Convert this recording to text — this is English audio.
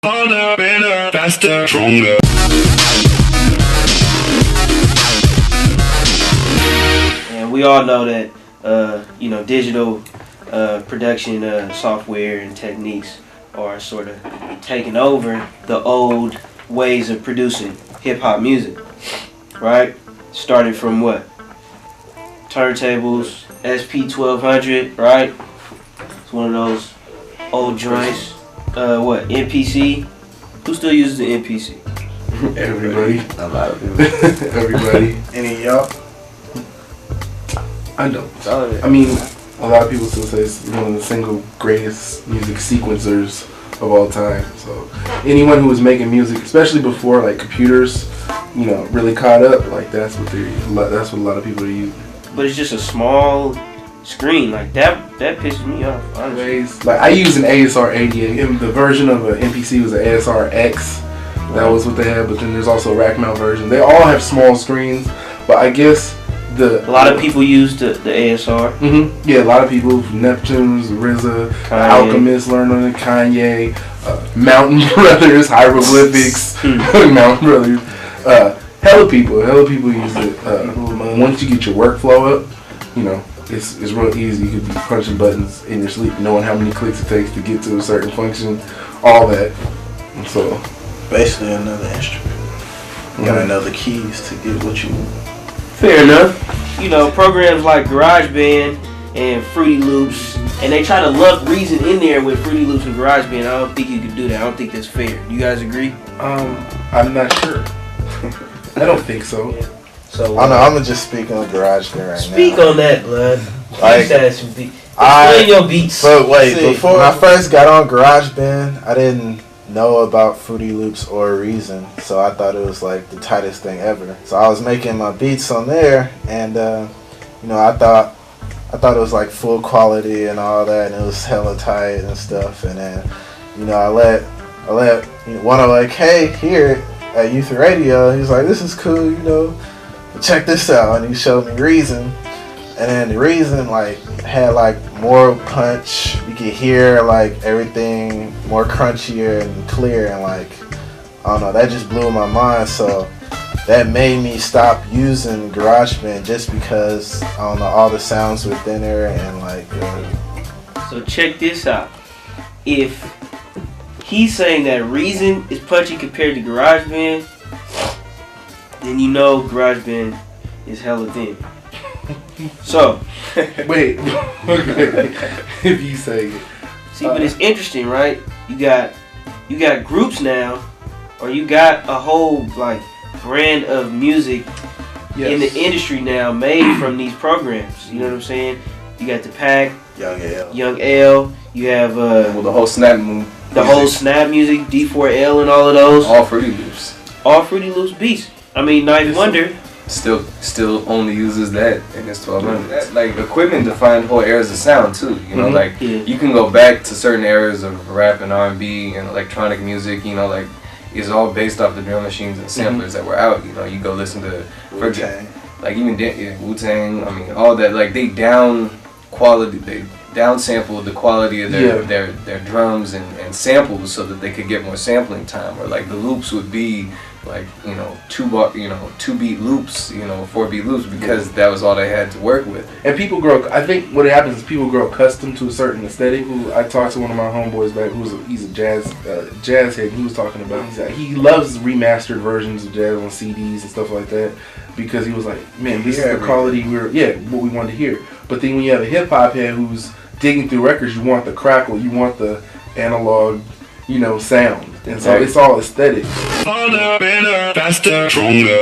Harder, better, faster, stronger. And we all know that, digital production software and techniques are sort of taking over the old ways of producing hip-hop music, right? Started from what? Turntables, SP1200, right? It's one of those old joints. MPC? Who still uses the MPC? Everybody. A lot of people. Everybody. Any of y'all? I don't. I mean, a lot of people still say it's one of the single greatest music sequencers of all time. So anyone who was making music, especially before like computers, really caught up, like that's what a lot of people are using. But it's just a small screen, like that pisses me off, honestly. Like I use an ASR 88. And the version of an MPC was an ASR X. That was what they had, but then there's also a rack mount version. They all have small screens, but I guess a lot of people use the ASR. Mm-hmm. Yeah, a lot of people, Neptunes, RZA, Alchemist learned on it, Kanye, Mountain Brothers, Hieroglyphics, Mountain Brothers. Hella people use it. Once you get your workflow up, it's real easy. You could be punching buttons in your sleep, knowing how many clicks it takes to get to a certain function, all that. And so basically another instrument. You gotta know the keys to get what you want. Fair enough. Programs like GarageBand and Fruity Loops, and they try to lump Reason in there with Fruity Loops and GarageBand. I don't think you can do that. I don't think that's fair. Do you guys agree? I'm not sure. I don't think so. Yeah. So I'm gonna just speak on GarageBand right now. Speak on that, blood. Explain your beats. But wait, before I first got on GarageBand, I didn't know about Fruity Loops or Reason, so I thought it was like the tightest thing ever. So I was making my beats on there, and I thought it was like full quality and all that, and it was hella tight and stuff. And then I let o.a.k hear it at Youth Radio. He was like, "This is cool, check this out," and he showed me Reason. And then the Reason had more punch. You could hear everything more crunchier and clear, and I don't know, that just blew my mind. So that made me stop using GarageBand just because I don't know, all the sounds were thinner and So check this out. If he's saying that Reason is punchy compared to GarageBand, then GarageBand is hella thin. So wait, if you say it. See, but it's interesting, right? You got groups now, or you got a whole brand of music in the industry now made from these programs. You know what I'm saying? You got the Pack, Young L. You have the whole Snap move. The whole Snap music, D4L, and all of those. All Fruity Loops. All Fruity Loops beats. I mean, Ninth Wonder still only uses that in his 1200. Equipment defined whole eras of sound too. You can go back to certain eras of rap and R&B and electronic music. It's all based off the drum machines and samplers that were out. You go listen to Wu-Tang. Wu-Tang. I mean, all that. They down sampled the quality of their drums and samples so that they could get more sampling time. Or the loops would be 2 beat loops, 4 beat loops, because that was all they had to work with. And people I think what happens is people grow accustomed to a certain aesthetic. I talked to one of my homeboys back he's a jazz head, and he was talking about, he loves remastered versions of jazz on CDs and stuff like that, because he was like, man, this is the quality what we wanted to hear. But then when you have a hip hop head who's digging through records, you want the crackle, you want the analog, sound. And so it's all aesthetic. Harder, better, faster, stronger.